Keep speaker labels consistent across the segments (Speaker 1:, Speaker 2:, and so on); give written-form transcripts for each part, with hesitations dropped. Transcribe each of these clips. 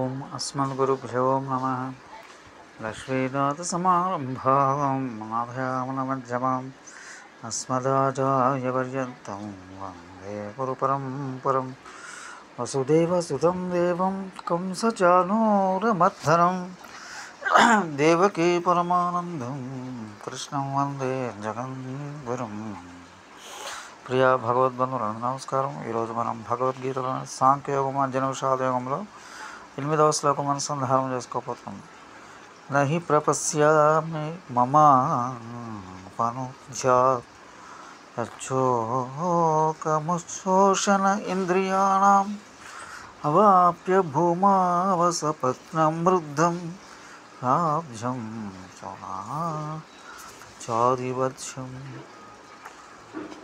Speaker 1: ఓం అస్మద్గురుభ్యో నమః. లక్ష్మీనాథసమారంభాం నాథయామనమధ్యమాం అస్మదాచార్యపర్యంతం వందే గురుపరంపరం. వసుదేవసుతం దేవం కంసచానూరమర్దనం దేవకీ పరమానందం కృష్ణం వందే జగద్గురుం. ప్రియ భగవద్బంధువులను నమస్కారం. ఈరోజు మనం భగవద్గీతలోని సాంఖ్యయోగం అర్జునవిషాదయోగంలో 8వ శ్లోకం అనుసంధానం చేసుకోబోతున్నాం. నహి ప్రపశ్యామి మమాపనుజ్యాత్ యచ్చోకముశోషణ ఇంద్రియాణం అవాప్య భూమావసపత్నం వృద్ధం రాజ్యం చాదివత్సం.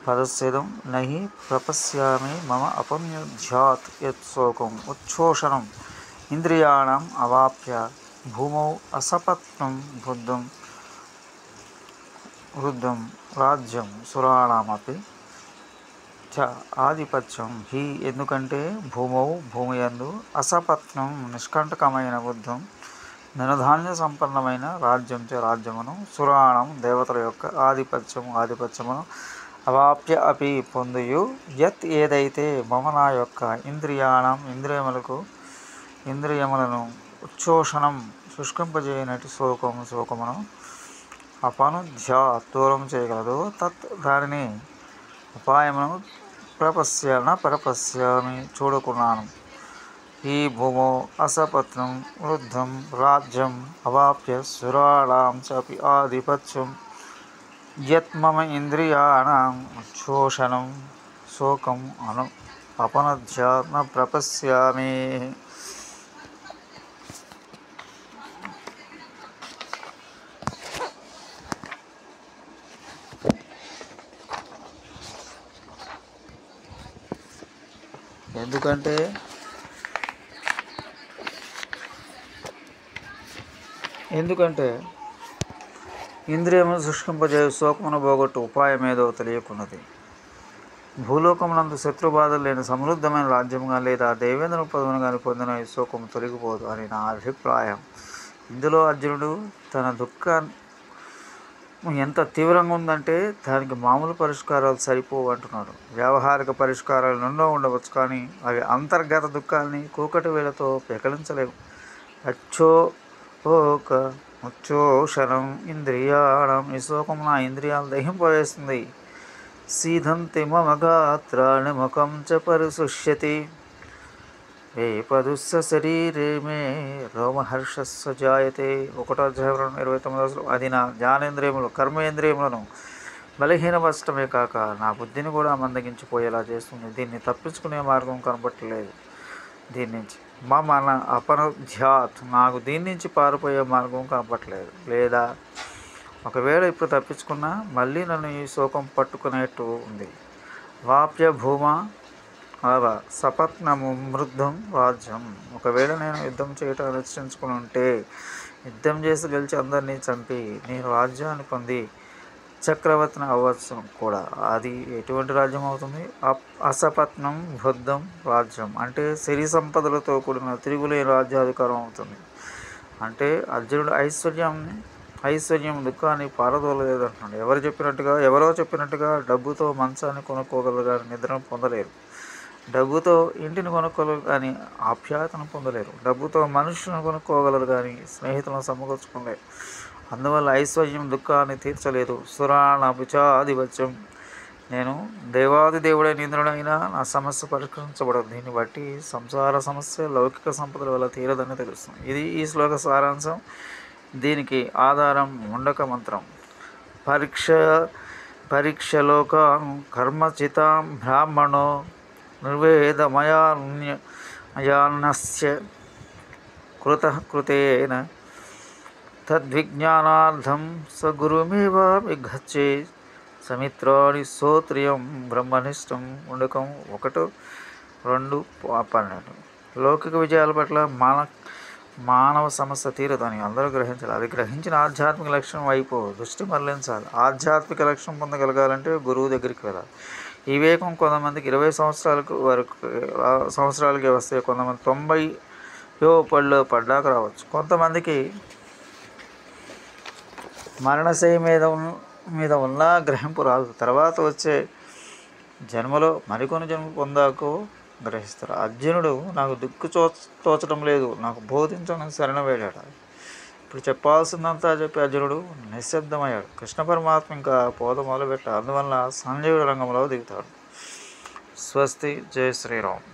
Speaker 1: పదచ్ఛేదం. నహి ప్రపశ్యామి మమ అపనుజ్యాత్ యత్శోకం ఉచ్ఛోషణం ఇంద్రియాణం అవాప్య భూమౌ అసపత్నం వృద్ధం రాజ్యం సురాణమపి చ ఆధిపత్యం. హి ఎందుకంటే భూమౌ భూమియందు అసపత్నం నిష్కంటకమైన వృద్ధం ధనధాన్య సంపన్నమైన రాజ్యం చ రాజ్యమును సురాణం దేవతల యొక్క ఆధిపత్యమును అవాప్య అపి పొందుయు యత్ ఏదైతే మమ నా యొక్క ఇంద్రియములను ఉచ్ఛోషణం శుష్కింపజేయనటి శోకమును అపనుధ్య దూరం చేయగలదు. తత్ దానిని ఉపాయమును ప్రపశ్యామి చూడుకున్నాను. ఈ భూమో అసపత్నం వృద్ధం రాజ్యం అవాప్య సురాణాం చాపి ఆధిపత్యం యత్ మమ ఇంద్రియాణం ఉచ్ఛోషణం శోకం అపనుధ్య న ప్రపశ్యామి. ఎందుకంటే ఇంద్రియమును శుష్కింపజేయు శోకమును పోగొట్టు ఉపాయం ఏదో తెలియకున్నది. భూలోకమునందు శత్రుబాధలు లేని సమృద్ధమైన రాజ్యముగా లేదా దేవేంద్ర పదవును కానీ పొందిన ఈ శోకము తొలగిపోదు అని నా అభిప్రాయం. ఇందులో అర్జునుడు తన దుఃఖాన్ని ఎంత తీవ్రంగా ఉందంటే దానికి మామూలు పరిష్కారాలు సరిపోవు అంటున్నాడు. వ్యావహారిక పరిష్కారాలు ఎన్నో ఉండవచ్చు, కానీ అవి అంతర్గత దుఃఖాన్ని కూకటి వేలతో పెకలించలేవు. ఉచ్ఛోషణం ఇంద్రియాణం. ఈ శోకం నా ఇంద్రియాలు దహింపవేస్తుంది. సీదంతి మమ గాత్రాణి ముఖం చ పరిశుష్యతి వేపదుస్స శరీరే మే రోమహర్షస్స జాయతే. 1వ అధ్యాయం 29. అది నా జ్ఞానేంద్రియములు కర్మేంద్రియములను బలహీనపరచడమే కాక నా బుద్ధిని కూడా మందగించిపోయేలా చేస్తుంది. దీన్ని తప్పించుకునే మార్గం కనబట్టలేదు. దీని నుంచి మమ అపనుధ్యాత్ నాకు దీని నుంచి పారిపోయే మార్గం కనపట్లేదు. లేదా ఒకవేళ ఇప్పుడు తప్పించుకున్నా మళ్ళీ నన్ను ఈ శోకం పట్టుకునేట్టు ఉంది. వాప్య భూమా సపత్నము మృద్ధం రాజ్యం. ఒకవేళ నేను యుద్ధం చేయటం నిశ్చయించుకుని ఉంటే యుద్ధం చేసి గెలిచి అందరినీ చంపి నేను రాజ్యాన్ని పొంది చక్రవర్తిని అవ్వచ్చు కూడా. అది ఎటువంటి రాజ్యం అవుతుంది? అసపత్నం వృద్ధం రాజ్యం అంటే సిరి సంపదలతో కూడిన తిరుగులేని రాజ్యాధికారం అవుతుంది. అంటే అర్జునుడు ఐశ్వర్యం దుఃఖాన్ని పారదోలలేదు అంటున్నాడు. ఎవరో చెప్పినట్టుగా డబ్బుతో మంచాన్ని కొనుక్కోగలరు కానీ నిద్రను పొందలేరు. డబ్బుతో ఇంటిని కొనుక్కోగలరు కానీ ఆప్యాయతను పొందలేరు. డబ్బుతో మనుషులను కొనుక్కోగలరు కానీ స్నేహితులను సమకూర్చుకోలేరు. అందువల్ల ఐశ్వర్యం దుఃఖాన్ని తీర్చలేదు. సురాణాధిపత్యం. నేను దేవాది దేవుడైన ఇంద్రుడైనా నా సమస్య పరిష్కరించబడదు. దీన్ని బట్టి సంసార సమస్య లౌకిక సంపదల వల్ల తీరదని తెలుస్తుంది. ఇది ఈ శ్లోక సారాంశం. దీనికి ఆధారం ముండక మంత్రం. పరీక్షలోకాను కర్మచితాం బ్రాహ్మణో నిర్వేదమయాన్యస్య కృతేన తద్విజ్ఞానార్థం స గురుమేవ విగచ్చే సమిత్రాణి శ్రోత్రియం బ్రహ్మనిష్టం. ముండకం 1:2 12. లౌకిక విజయాల పట్ల మానవ సమస్య తీరదని అందరూ గ్రహించాలి. అది గ్రహించిన ఆధ్యాత్మిక లక్ష్యం వైపు దృష్టి మరలించాలి. ఆధ్యాత్మిక లక్ష్యం పొందగలగాలంటే గురువు దగ్గరికి వెళ్ళాలి. ఈ వివేకం కొంతమందికి 20 సంవత్సరాలకే వస్తే కొంతమంది పళ్ళు పడ్డాక రావచ్చు. కొంతమందికి మరణశయ్య మీద ఉన్న గ్రహింపు రాదు. తర్వాత వచ్చే జన్మలో మరికొన్ని జన్మలు పొందాకు గ్రహిస్తారు. అర్జునుడు నాకు తోచడం లేదు, నాకు బోధించమని శరణ వేడాడు. ఇప్పుడు చెప్పాల్సిందంతా చెప్పి అర్జునుడు నిశ్శబ్దమయ్యాడు. కృష్ణ పరమాత్మ ఇంకా బోధ మొదలుపెట్టాడు. అందువల్ల సంజయుడు రంగంలో దిగుతాడు. స్వస్తి. జై శ్రీరామ్.